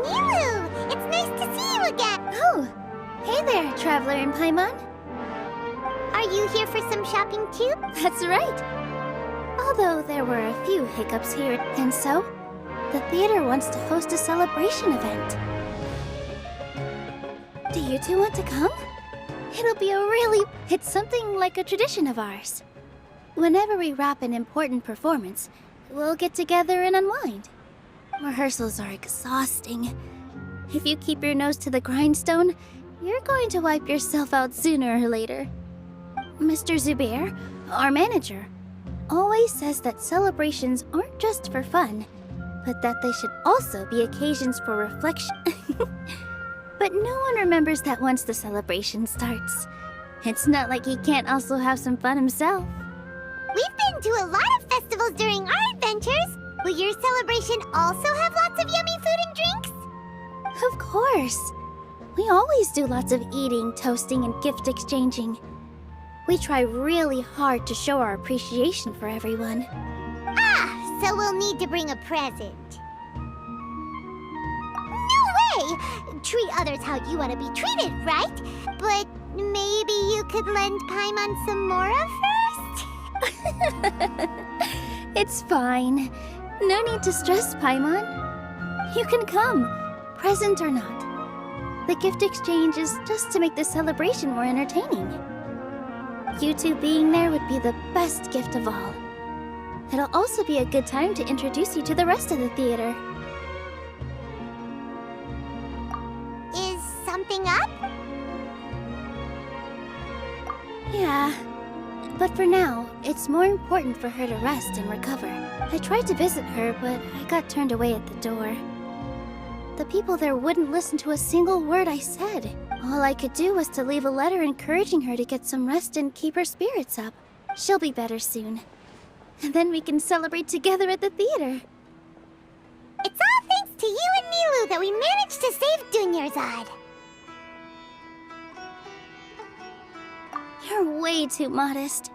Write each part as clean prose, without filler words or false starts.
Nilou! It's nice to see you again! Oh! Hey there, Traveler in Paimon. Are you here for some shopping too? That's right. Although there were a few hiccups here, and so, the theater wants to host a celebration event. Do you two want to come? It'll be it's something like a tradition of ours. Whenever we wrap an important performance, we'll get together and unwind. Rehearsals are exhausting. If you keep your nose to the grindstone, you're going to wipe yourself out sooner or later. Mr. Zubair, our manager, always says that celebrations aren't just for fun, but that they should also be occasions for reflection. But no one remembers that once the celebration starts. It's not like he can't also have some fun himself. We've been to a lot of festivals during our adventures. Will your celebration also have lots of yummy food and drinks? Of course. We always do lots of eating, toasting, and gift exchanging. We try really hard to show our appreciation for everyone. Ah, so we'll need to bring a present. No way! Treat others how you want to be treated, right? But maybe you could lend Paimon some mora first? It's fine. No need to stress, Paimon. You can come, present or not. The gift exchange is just to make the celebration more entertaining. You two being there would be the best gift of all. It'll also be a good time to introduce you to the rest of the theater. Is something up? Yeah. But for now, it's more important for her to rest and recover. I tried to visit her, but I got turned away at the door. The people there wouldn't listen to a single word I said. All I could do was to leave a letter encouraging her to get some rest and keep her spirits up. She'll be better soon. And then we can celebrate together at the theater. It's all thanks to you and Nilou that we managed to save Dunyarzad. You're way too modest.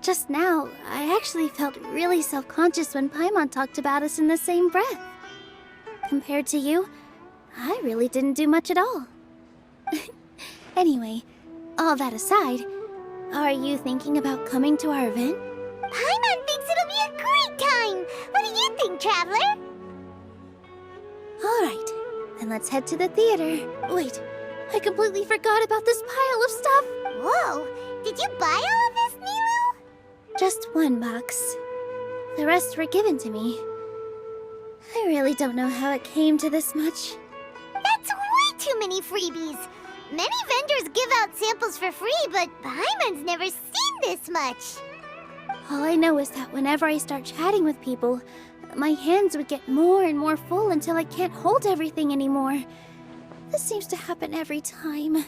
Just now, I actually felt really self-conscious when Paimon talked about us in the same breath. Compared to you, I really didn't do much at all. Anyway, all that aside, are you thinking about coming to our event? Paimon thinks it'll be a great time! What do you think, Traveler? Alright, then let's head to the theater. Wait, I completely forgot about this pile of stuff! Whoa! Did you buy all of this, Nilou? Just one box. The rest were given to me. I really don't know how it came to this much. That's way too many freebies! Many vendors give out samples for free, but Paimon's never seen this much! All I know is that whenever I start chatting with people, my hands would get more and more full until I can't hold everything anymore. This seems to happen every time.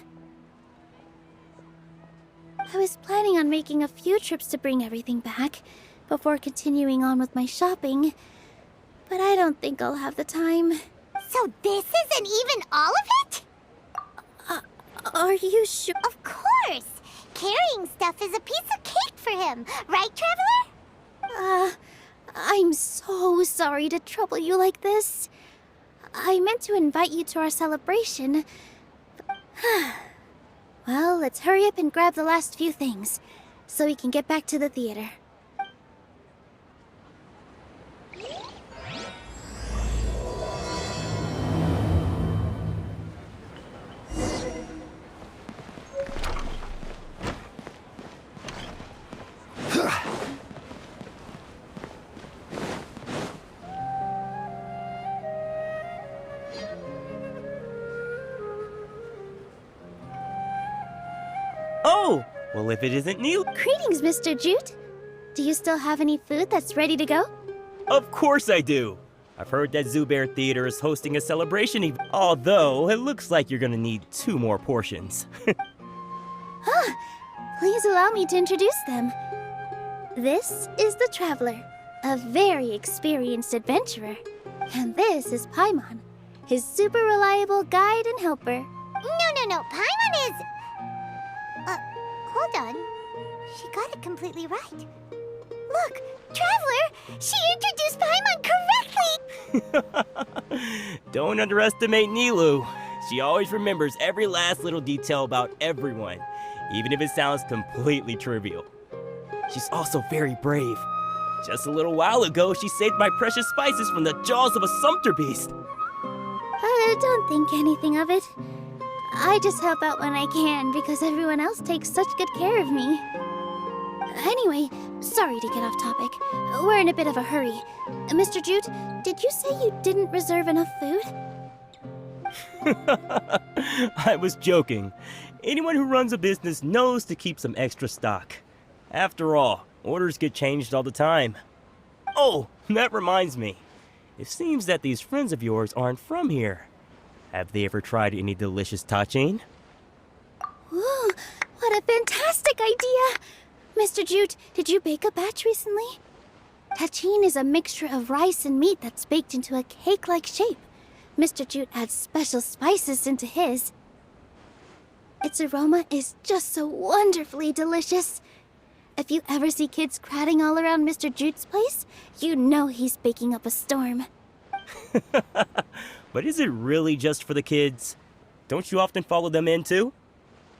I was planning on making a few trips to bring everything back before continuing on with my shopping, but I don't think I'll have the time. So this isn't even all of it? Are you sure? Of course! Carrying stuff is a piece of cake for him, right, Traveler? I'm so sorry to trouble you like this. I meant to invite you to our celebration. Well, let's hurry up and grab the last few things, so we can get back to the theater. Oh! Well, if it isn't Nilou... Greetings, Mr. Jute. Do you still have any food that's ready to go? Of course I do! I've heard that Zubair Theater is hosting a celebration event, although it looks like you're gonna need 2 more portions. Please allow me to introduce them. This is the Traveler, a very experienced adventurer. And this is Paimon, his super reliable guide and helper. No. Paimon is... hold on. She got it completely right. Look, Traveler! She introduced Paimon correctly! Don't underestimate Nilou. She always remembers every last little detail about everyone, even if it sounds completely trivial. She's also very brave. Just a little while ago, she saved my precious spices from the jaws of a sumpter beast. Don't think anything of it. I just help out when I can because everyone else takes such good care of me. Anyway, sorry to get off topic. We're in a bit of a hurry. Mr. Jute, did you say you didn't reserve enough food? I was joking. Anyone who runs a business knows to keep some extra stock. After all, orders get changed all the time. Oh, that reminds me. It seems that these friends of yours aren't from here. Have they ever tried any delicious tachin? Ooh, what a fantastic idea! Mr. Jute, did you bake a batch recently? Tachin is a mixture of rice and meat that's baked into a cake-like shape. Mr. Jute adds special spices into his. Its aroma is just so wonderfully delicious. If you ever see kids crowding all around Mr. Jute's place, you know he's baking up a storm. But is it really just for the kids? Don't you often follow them in too?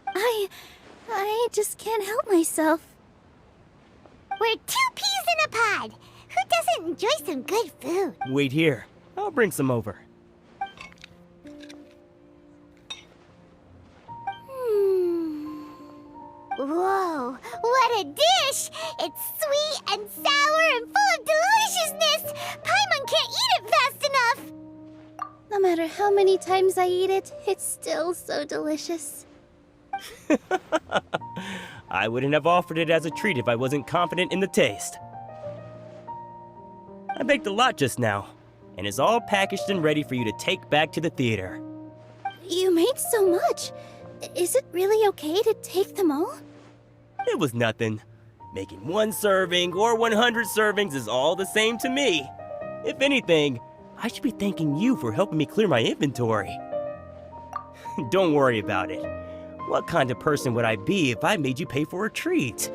I just can't help myself. We're 2 peas in a pod! Who doesn't enjoy some good food? Wait here. I'll bring some over. Whoa, what a dish! It's sweet and sour and full of deliciousness! Paimon can't eat it fast enough! No matter how many times I eat it, it's still so delicious. I wouldn't have offered it as a treat if I wasn't confident in the taste. I baked a lot just now, and it's all packaged and ready for you to take back to the theater. You made so much. Is it really okay to take them all? It was nothing. Making 1 serving or 100 servings is all the same to me. If anything, I should be thanking you for helping me clear my inventory. Don't worry about it. What kind of person would I be if I made you pay for a treat?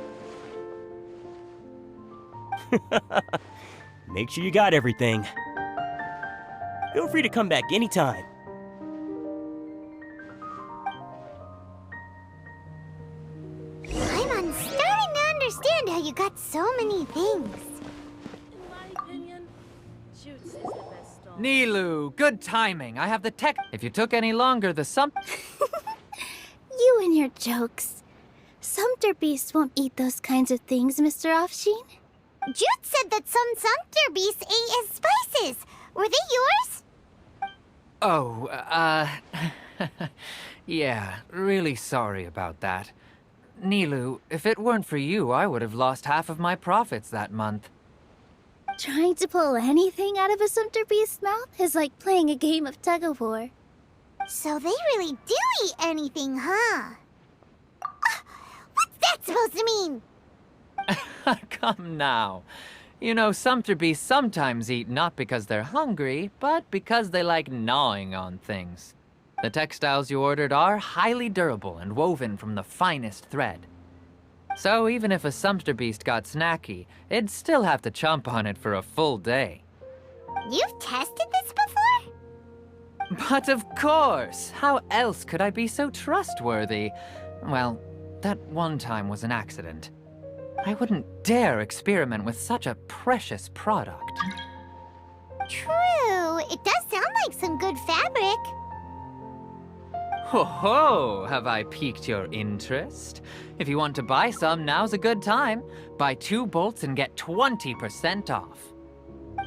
Make sure you got everything. Feel free to come back anytime. Paimon's starting to understand how you got so many things. In my opinion, Jutes is the best dog. Nilou, good timing. I have the tech. If you took any longer, the You and your jokes. Sumpter beasts won't eat those kinds of things, Mr. Offsheen. Jute said that some sumpter beasts ate his spices. Were they yours? Oh, yeah, really sorry about that. Nilou, if it weren't for you, I would have lost half of my profits that month. Trying to pull anything out of a sumpter beast's mouth is like playing a game of tug-of-war. So they really do eat anything, huh? What's that supposed to mean? Come now. You know, sumpter beasts sometimes eat not because they're hungry, but because they like gnawing on things. The textiles you ordered are highly durable and woven from the finest thread. So even if a sumpter beast got snacky, it'd still have to chomp on it for a full day. You've tested this before? But of course! How else could I be so trustworthy? Well, that one time was an accident. I wouldn't dare experiment with such a precious product. True. It does sound like some good fabric. Ho ho! Have I piqued your interest? If you want to buy some, now's a good time. Buy 2 bolts and get 20% off.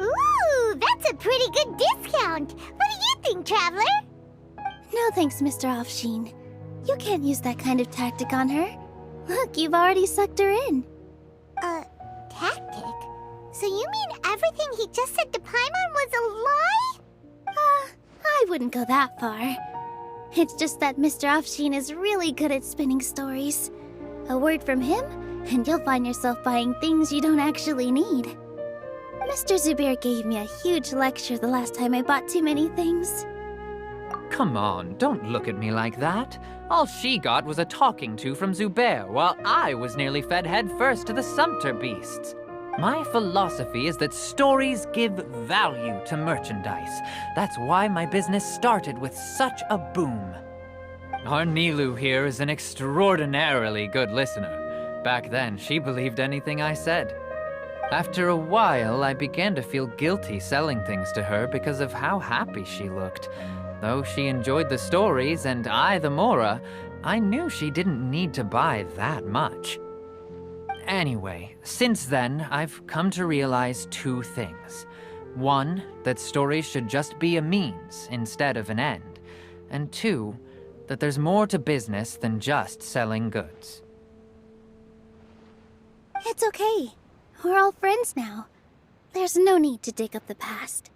Ooh, that's a pretty good discount. What do you think, Traveler? No thanks, Mr. Offsheen. You can't use that kind of tactic on her. Look, you've already sucked her in. tactic. So you mean everything he just said to Paimon was a lie? I wouldn't go that far. It's just that Mr. Afshin is really good at spinning stories. A word from him, and you'll find yourself buying things you don't actually need. Mr. Zubair gave me a huge lecture the last time I bought too many things. Come on, don't look at me like that. All she got was a talking to from Zubair, while I was nearly fed headfirst to the Sumpter beasts. My philosophy is that stories give value to merchandise. That's why my business started with such a boom. Our Nilou here is an extraordinarily good listener. Back then, she believed anything I said. After a while, I began to feel guilty selling things to her because of how happy she looked. Though she enjoyed the stories and I the Mora, I knew she didn't need to buy that much. Anyway, since then, I've come to realize two things. One, that stories should just be a means instead of an end. And two, that there's more to business than just selling goods. It's okay. We're all friends now. There's no need to dig up the past.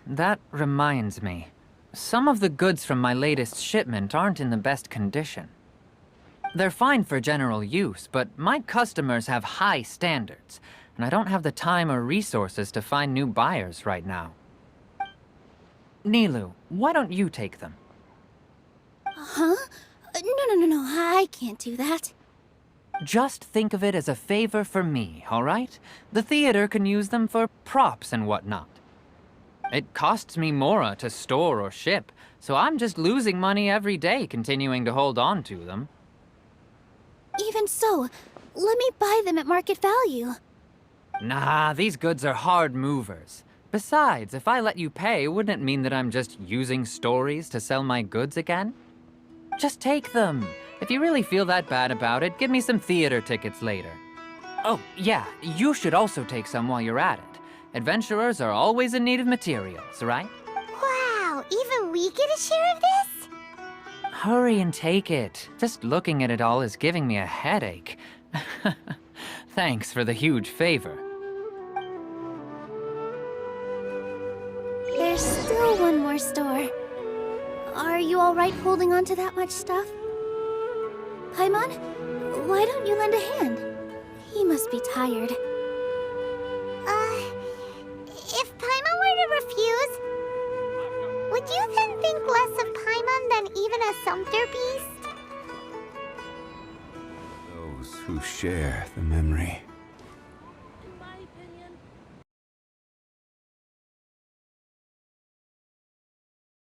That reminds me. Some of the goods from my latest shipment aren't in the best condition. They're fine for general use, but my customers have high standards, and I don't have the time or resources to find new buyers right now. Nilou, why don't you take them? Huh? No, I can't do that. Just think of it as a favor for me, all right? The theater can use them for props and whatnot. It costs me Mora to store or ship, so I'm just losing money every day continuing to hold on to them. Even so, let me buy them at market value. Nah, these goods are hard movers. Besides, if I let you pay, wouldn't it mean that I'm just using stories to sell my goods again? Just take them. If you really feel that bad about it, give me some theater tickets later. Oh, yeah, you should also take some while you're at it. Adventurers are always in need of materials, right? Wow, even we get a share of this? Hurry and take it. Just looking at it all is giving me a headache. Thanks for the huge favor. There's still one more store. Are you all right holding on to that much stuff? Paimon, why don't you lend a hand? He must be tired. If Paimon were to refuse, would you then think less of Paimon than even a Sumpter beast? Those who share the memory